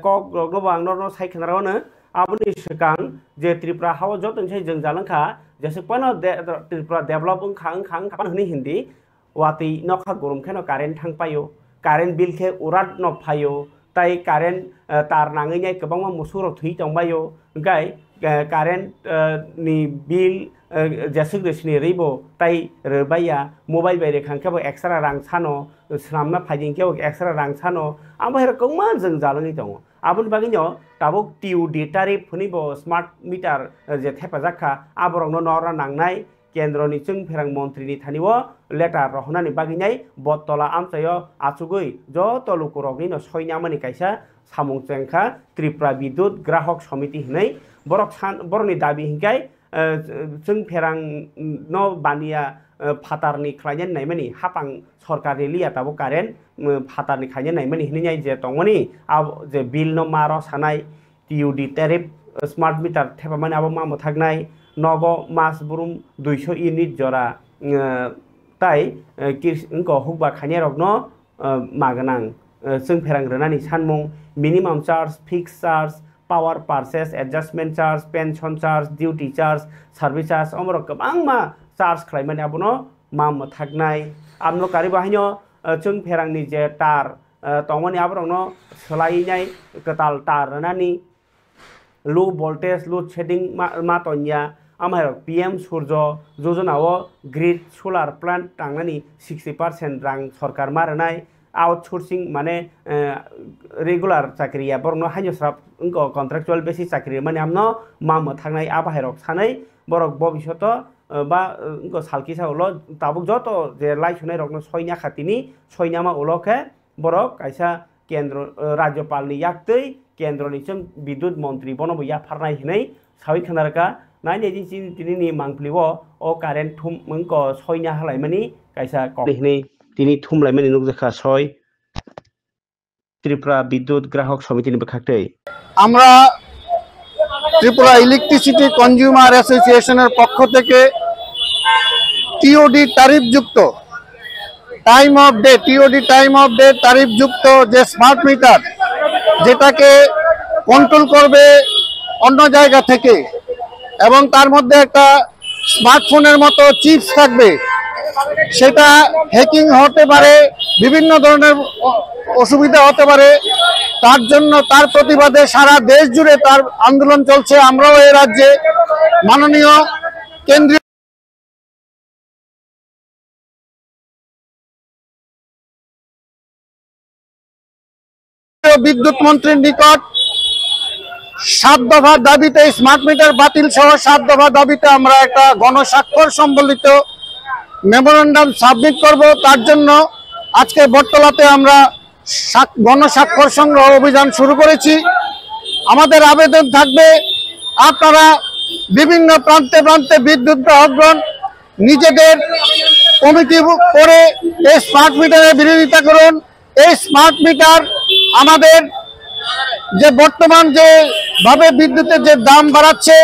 kok no bang no sai khana ro na aboni sekang je Tripura hawa jotong sai jeng jalangkha jese pano Tripura develop khang kapan hni hindi wati nokha gorom khano current thang payo current bill khe urat no phayo tai current tar nangai nyai kebangma musuro thui tongbayo gai current ni bill jasuk resni reibo tai rebaya mobile bai rekhang kebo extra rang sano sramna phajing kebo extra rang sano amo her kongma jeng jalangi tongo abun baginyo tabuk TUD tariff phunibo smart meter je thepajakha aborokno nora nangnai केन्द्रनि जों फेरां मन्त्रिनि थानिwo later रहनानि बागिनाय बतला आमचायो आचुगै जत लुकुरगनि न सयनामनि कायसा सामुं चेंखा त्रिपुरा विद्युत ग्राहक समिति हनै बरनि दाबि हिंगाय जों फेरां न बानिया फातारनि खायन नायमानि हापां सरकारनि लिया ताबो कारेन्ट फातारनि खायन नायमानि हिनाय जे तंगनि अब जे बिल न मारो सानाय TUD टेरिफ स्मार्ट मीटर थेपामानि आबो मामो थागनाय नगो मास बुरुम 200 इउनिट जरा ताई किरको हुकबा खाने रगनो मागनां जों फेरां रनानि सानमुं minimum charge fix charge power purchase adjustment charge pension charge duty charge service charge अमर गोबां मा चार्ज खालामनानै आबनो माम थागनाय आमनो कारि बाहायनो जों फेरांनि जे तार तंगनि आबरनो सोलायनाय कताल तार रनानि लो वोल्टेज लोड शेडिंग मातन्या आमार PM सूर्य योजनाओ ग्रिड सोलार प्लांट टांगनानि 60% रां सरकार मारनाय आउटसोर्सिंग माने रेगुलार चाकरिया बरनो हायस्राफ उनको कन्ट्राक्चुअल बेसिस चाकरि माने आमनो माम थांनाय आबाहेरक सानै बरक भबिष्यत बा उनको सालकिसा उलो ताबुक जत जे लाइसुनाय रकनो सयना खातिनि सयनामा उलोखे बरक कायसा केन्द्र राज्यपालनि याक्तै केन्द्रनि जों विद्युत मंत्री बनबो या फारनाय हिनै सावि खानारका नाइन एजेंसी तिनि मांगफ्लिवो ओ कारेन्ट थुम मंको सयना हलायमानि कायसा कहिनै तिनि थुमलायमानि नुगजाखा सय त्रिपुरा विद्युत ग्राहक समितिनि बखाक्तै আমরা ত্রিপুরা ইলেকট্রিসিটি কনজিউমার অ্যাসোসিয়েশনের পক্ষ থেকে টিওডি তারিফযুক্ত টাইম অফ ডে তারিফযুক্ত যে স্মার্ট মিটার যেটাকে কন্ট্রোল করবে অন্য জায়গা থেকে এবং তার মধ্যে একটা স্মার্টফোনের মতো চিপস থাকবে, সেটা হ্যাকিং হতে পারে, বিভিন্ন ধরনের অসুবিধা হতে পারে। তার জন্য তার প্রতিবাদে সারা দেশ জুড়ে তার আন্দোলন চলছে। আমরাও এই রাজ্যে মাননীয় কেন্দ্রীয় বিদ্যুৎ মন্ত্রীর নিকট 7 দফার দাবিতে স্মার্ট মিটার বাতিল সহ 7 দফার দাবিতে আমরা একটা গণস্বাক্ষর সম্বলিত মেমোরেন্ডাম সাবমিট করব। তার জন্য আজকে বটতলাতে আমরা গণস্বাক্ষর সংগ্রহ অভিযান শুরু করেছি। আমাদের আবেদন থাকবে, আপনারা বিভিন্ন প্রান্তে প্রান্তে বিদ্যুৎ গ্রাহকগণ নিজেদের কমিটি করে এই স্মার্ট মিটারের বিরোধিতা করুন। এই স্মার্ট মিটার আমাদের যে বর্তমান যে ভাবে বিদ্যুতের যে দাম বাড়াচ্ছে,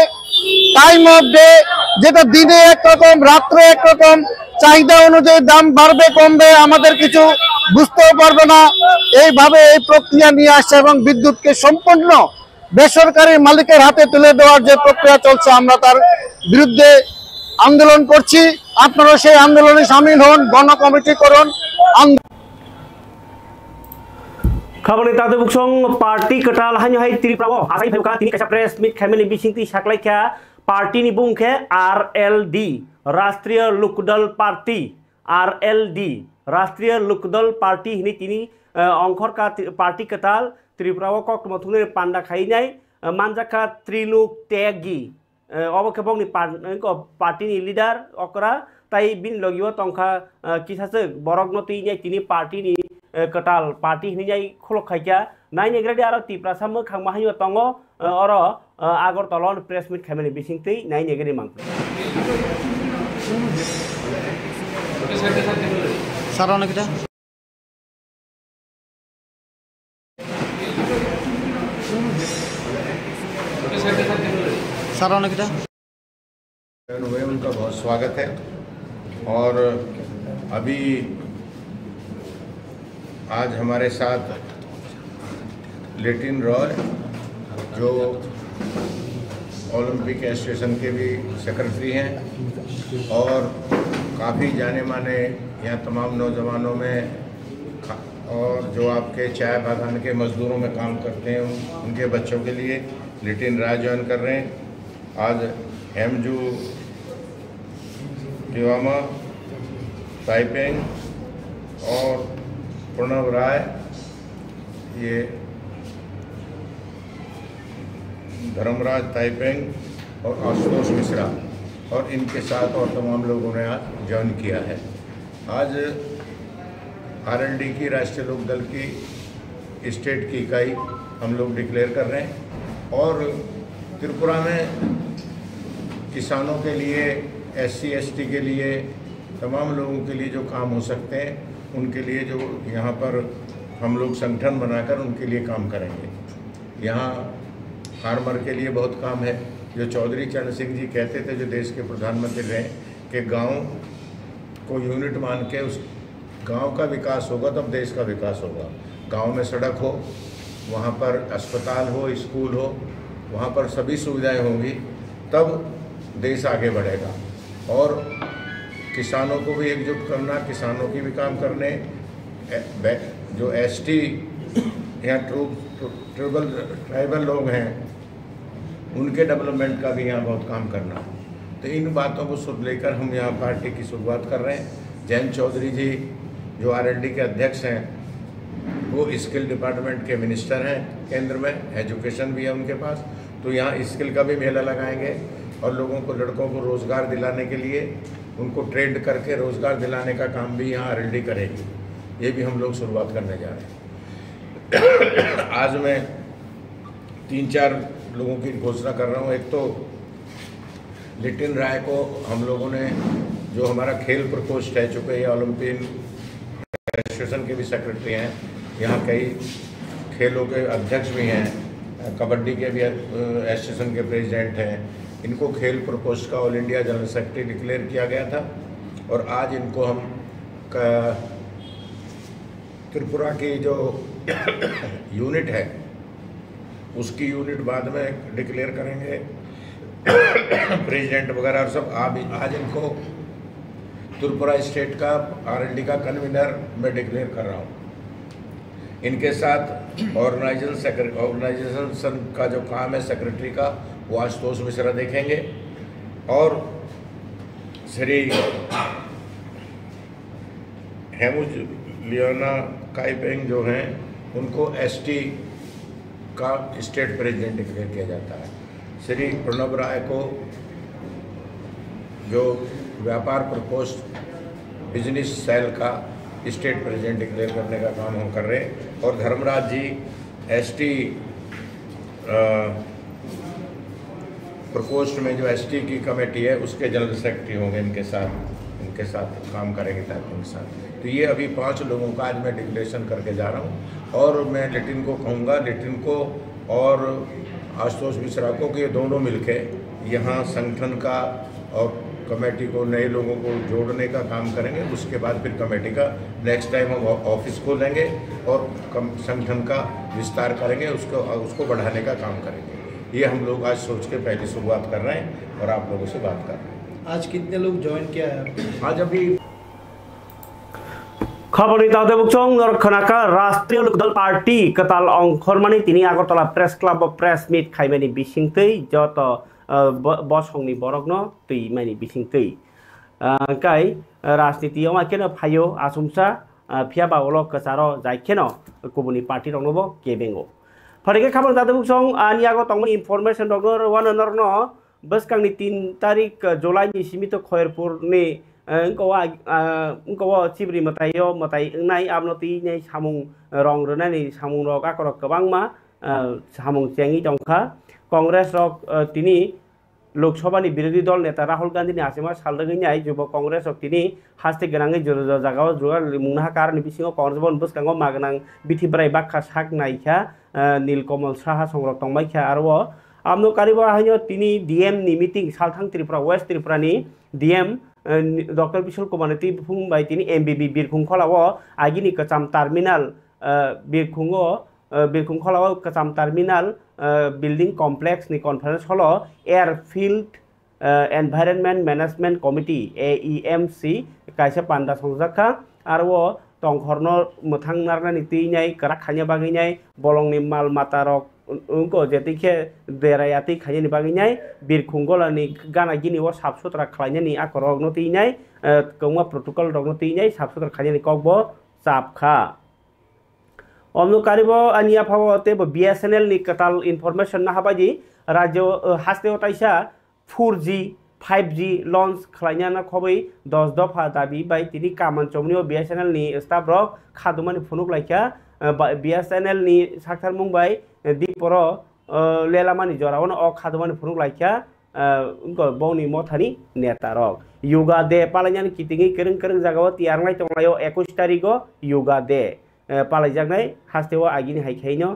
টাইম অফ ডে যেটা দিনে একরকম রাত্রে একরকম, চাহিদা অনুযায়ী দাম বাড়বে কমবে আমাদের কিছু বুঝতেও পারবে না, এইভাবে এই প্রক্রিয়া নিয়ে আসছে এবং বিদ্যুৎকে সম্পূর্ণ বেসরকারি মালিকের হাতে তুলে দেওয়ার যে প্রক্রিয়া চলছে, আমরা তার বিরুদ্ধে আন্দোলন করছি। আপনারা সেই আন্দোলনে সামিল হন, গণ কমিটি করুন। खबर ताते बुकसं पार्टी कटाल हानि हाय त्रिपुरा आसाई फेमका तिनि कासा प्रेस मिट खामेनि बिसिंति साख्लाइखा पार्टी नि बुंखे आरएलडी राष्ट्रीय लोकदल पार्टी आरएलडी राष्ट्रीय लोकदल पार्टी हिनि तिनि अंखर का पार्टी कटाल त्रिपुरा कक्टमथुने पांडा खाइनाय मानजाखा त्रिलोक त्यागी अबखेबंनि पार्टी नि लिडार अकरा ताई बिन लगियो तंखा किसासे बरगनति नै तिनि पार्टी नि कटाल पार्टी हिजाई खुलक खाइका नाइन एग्रेडी आरो तिप्रा सामो खांमाहायो तंगो और आगरतला प्रेस मिट खामेनि बिसिंगतै नाइन एग्रेडी मांग सारावना किता सारावना किता उनका बहुत स्वागत है। और अभी आज हमारे साथ लिटिन रॉय जो ओलंपिक एसोसिएशन के भी सेक्रेटरी हैं और काफ़ी जाने माने यहाँ तमाम नौजवानों में और जो आपके चाय बागान के मज़दूरों में काम करते हैं उनके बच्चों के लिए लिटिन राय ज्वाइन कर रहे हैं। आज हेमजू तिवामा ताइपेंग और प्रणव राय, ये धर्मराज ताइपेंग और आशुतोष मिश्रा और इनके साथ और तमाम लोगों ने आज ज्वाइन किया है। आज आरएलडी की राष्ट्रीय लोकदल की स्टेट की इकाई हम लोग डिक्लेयर कर रहे हैं और त्रिपुरा में किसानों के लिए SC ST के लिए तमाम लोगों के लिए जो काम हो सकते हैं उनके लिए जो यहाँ पर हम लोग संगठन बनाकर उनके लिए काम करेंगे। यहाँ फार्मर के लिए बहुत काम है। जो चौधरी चरण सिंह जी कहते थे जो देश के प्रधानमंत्री रहे कि गांव को यूनिट मान के उस गांव का विकास होगा तब देश का विकास होगा। गांव में सड़क हो, वहाँ पर अस्पताल हो, स्कूल हो, वहाँ पर सभी सुविधाएं होंगी तब देश आगे बढ़ेगा। और किसानों को भी एकजुट करना, किसानों की भी काम करने, जो ST या ट्राइबल लोग हैं उनके डेवलपमेंट का भी यहाँ बहुत काम करना। तो इन बातों को सुन लेकर हम यहाँ पार्टी की शुरुआत कर रहे हैं। जयंत चौधरी जी जो RLD के अध्यक्ष हैं वो स्किल डिपार्टमेंट के मिनिस्टर हैं केंद्र में, एजुकेशन भी है उनके पास। तो यहाँ स्किल का भी मेला लगाएंगे और लोगों को लड़कों को रोज़गार दिलाने के लिए उनको ट्रेंड करके रोज़गार दिलाने का काम भी यहाँ RLD करेगी। ये भी हम लोग शुरुआत करने जा रहे हैं। आज मैं 3-4 लोगों की घोषणा कर रहा हूँ। एक तो लिटिन राय को हम लोगों ने जो हमारा खेल प्रकोष्ठ है, चूँकि ये ओलंपिक एसोसिएशन के भी सेक्रेटरी हैं, यहाँ कई खेलों के अध्यक्ष भी हैं, कबड्डी के भी एसोसिएशन के प्रेसिडेंट हैं, इनको खेल प्रकोष्ठ का all India general secretary declare किया गया था। और आज इनको हम त्रिपुरा की जो यूनिट है उसकी यूनिट बाद में डिक्लेयर करेंगे प्रेसिडेंट वगैरह और सब। आज इनको त्रिपुरा स्टेट का RLD का कन्वीनर मैं डिक्लेयर कर रहा हूँ। इनके साथ ऑर्गेनाइजेशन का जो काम है सेक्रेटरी का वो आशुतोष मिश्रा देखेंगे और श्री हेमुज लियोना काइपेंग जो हैं उनको ST का स्टेट प्रेसिडेंट डिक्लेयर किया जाता है। श्री प्रणब राय को जो व्यापार प्रकोष्ठ बिजनेस सेल का स्टेट प्रेसिडेंट डिक्लेयर करने का काम हम कर रहे हैं और धर्मराज जी ST प्रकोष्ठ में जो ST की कमेटी है उसके जनरल सेक्रेटरी होंगे। इनके साथ काम करेंगे ताकि उनके साथ। तो ये अभी 5 लोगों का आज मैं डिक्लेरेशन करके जा रहा हूँ और मैं लिटिन को कहूँगा, लिटिन को और आशुतोष मिश्रा को कि ये दोनों मिलके यहाँ संगठन का और कमेटी को नए लोगों को जोड़ने का काम करेंगे। उसके बाद फिर कमेटी का नेक्स्ट टाइम हम ऑफिस खोलेंगे और संगठन का विस्तार करेंगे, उसको बढ़ाने का काम करेंगे। ये हम लोग आज सोच के पहली शुरुआत कर रहे हैं और आप लोगों से बात कर रहे हैं। आज कितने लोग ज्वाइन किया है? आज अभी खबर ताते बुकचों नरखनाका राष्ट्रीय लोकदल पार्टी कताल अंखरमानी तिनी Agartala press club press meet खाइमानी बिसिंगतै जत बसंगनि बरगनो तैमानी बिसिंगतै काई राजनीतियाव माकेनो फायो आसुमसा फियाबावलो कचारो जायखेनो गुबुननि पार्टी रंगनोबो केबेंगो फरेके खबर ताते बुकचों आनि आगो तंगनि इनफरमेशन रंगनो वाननरनो बसकांनि 3 तारिख जुलाइनि सिमितो खयरपुरनि इंको चिब्री मतायो मताई नाई आबनती नै सामुं रंग रनानि सामुं रग आकर गोबांमा सामुं चेंगी दंखा कांग्रेस रग तिनी लोकसभानि विरोधी दल नेता राहुल गांधी आसिमा सालदगैनाय युवा कांग्रेस रग तिनी हास्ते गोनाङै जागाव जुगा मुंहा कारनि बिसिङाव कांग्रेस बन बसकांगो मागनां बिथिब्राय बाखा साक नायखा नीलकमल साहा संरक तंबायखा आरो आमनो कारिबो हायनो तिनी DM नि मीटिंग सालथां त्रिपुरा वेस्ट त्रिपुरानि DM डॉक्टर बिशल कुमारती फुंबाय तिनी MBB बिरखुं खलाव आगिनि कचाम टार्मिनाल बिरखुं खलाव कचाम टार्मिनाल बिल्डिंग कॉम्प्लेक्स नि conference hall airfield environment management committee AEMC कायसे पांडा संजाखा आरो तंखरनो मोथां नारनानि तिनाय करा खाnya बागैनाय बलंनि माल मातारक उनको जेतिखे देरायाति खायनि बागैनाय बिरखुंगलानि गाना गिनि व साफ सुथरा खायनि आखरक नतिनाय कौमा प्रोटोकॉल रग नतिनाय साफ सुथरा खायनि ककबो साफखा अमनो कारिबो आनिया फावते BSNL नि कताल इनफरमेशन ना हाबादि राज्य हास्तेव ताइसा 4G 5G लॉन्च खालायना खबै 10 दफा दाबि बाय तिनि कामन चमनियो BSNL नि स्टाफ रक खादुमानि फुनुक लायखा BSNL नि साक्थार मुंबाय दीपरो लेलामानि जरावन अ खादुमानि फुनुक लायखा उनको बौनि मथानि नेता रक योगा दे पालायनानि कितिङै करं जागाव तियारनाय तंलायो 21 तारिखो योगा दे पालायजानाय हास्तेव आगिनि हायखायनो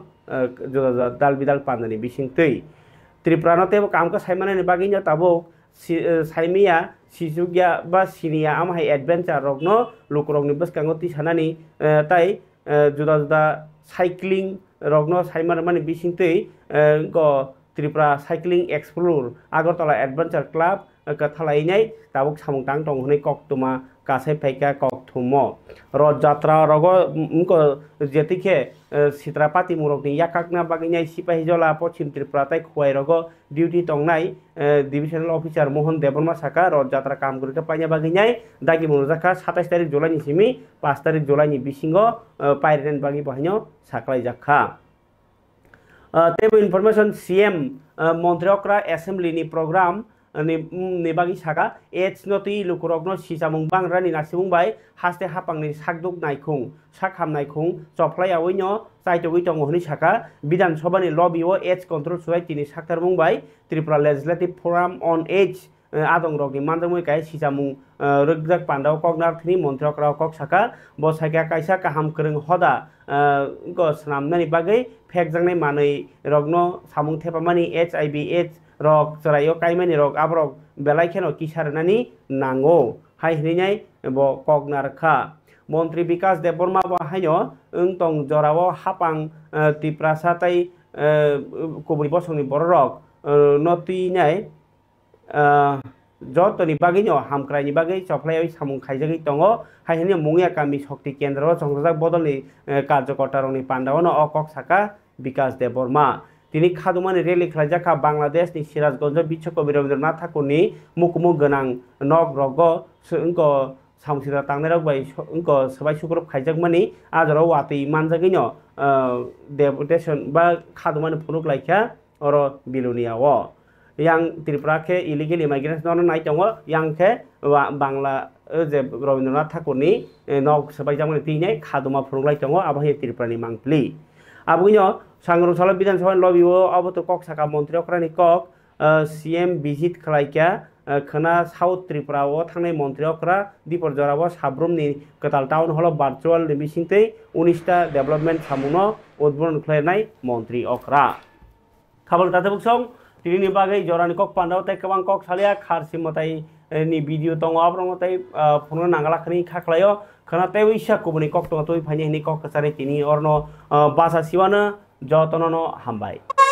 दाल बिदाल पाननि बिसिंतै त्रिपुरानते कामको सायमानानि बागैनो ताबो साइमिया सिजुगिया बा सिनिया आमहाय एडवेंचर रगनो लुकरगनि बसकांगो तिसानानि ताई जुदा जुदा साइक्लिंग रगनो साइमानानि बिसिंतै go Tripura cycling explore Agartala adventure club कथालायनाय ताबुक सामुंतां दंहनै कक्तुमा कासे फैका कक्तुमो रथ जात्रा रग उनको जेतिखे सित्रापाति मुरगनि याकाकना बागैनाय सिपाहीजला पश्चिम त्रिपुरा ताई खुवाय रग डिउटी तंनाय डिविजनल अफिसार मोहन देबरमा साका रथ जात्रा कामगुरिखौ पाइना बागैनाय दागि मुनुजाखा 27 तारिख जुलाइनि सिमि 5 तारिख जुलाइनि बिसिङो पाइरेन बागि बहायनो साख्लाय जाखा तेबो इनफरमेशन CM मन्त्रिअक्रा एसेम्बलिनि प्रोग्राम निबागी सागा एच नति लुकुरगनो सिजामुं बांग्रानि नासिमुंबाय हास्ते हापांनि साकदुक नायखुं साखाम नायखुं चफ्लायावैनो चाइटगै दंहनि साका विधान सभानि लबिओ एच कंट्रोल सोसाइटिनि साक्तार मुंबाय Tripura legislative forum on AIDS आदं रगनि मानदमुय काय सिजामुं रगजाक पांडाव कगनारथनि मन्त्रिअक्रा कक साका बसायका कायसा काहाम करं हदा गो सनामनानि बागै फेकजांनाय मानै रगनो सामुं थेपामानि HIV एड्स रग जरायो काइमानि रग आबरग बेलायखेनो किसारनानि नांगो hai hinai bo kognar kha Montri Bikas Deborma bo haino tong jorao hapang tiprasatai kuburi bosongni borok noti nyai jotoni bagino hamkrai ni bagai choplai samung khaijagi tongo haihini mungya kami shokti kendro songjak bodolni karjokortaroni pandawono okok saka Bikas Deborma tini khadumani rally khlajaka Bangladesh ni Sirazganj Bichkobi Rabindranath Thakurni mukmu ganang nok rogo sungko samsira tangnai bai sungko sabai sukrop khaijakmani ajaro wati manjagino deputation ba khadumani phunuk laikha oro biluniawo yang Tripura ke illegal immigration no nai tongo yang ke Bangla je Rabindranath Thakurni nok sabai jamani tinai khaduma phunuk lai tongo abahi Tripura ni mangpli abuino Sangrungsala Bidansabha lobby o aboto kok saka montri okrani kok CM visit khlaika khana South Tripura o thangnai montri okra dipor jorabo sabrumni Katal town hall virtual meetingtei 19ta development samuno udboron khlainai montri okra khabor tate buksong tini bagai jorani kok pandao tai kabang kok salia kharsi motai ni video tongo abrong motai phone nangala khani khaklayo khana tai wisa kubuni kok tongo toi phani ni kok kasare tini orno basa siwana Jotonono Hambai.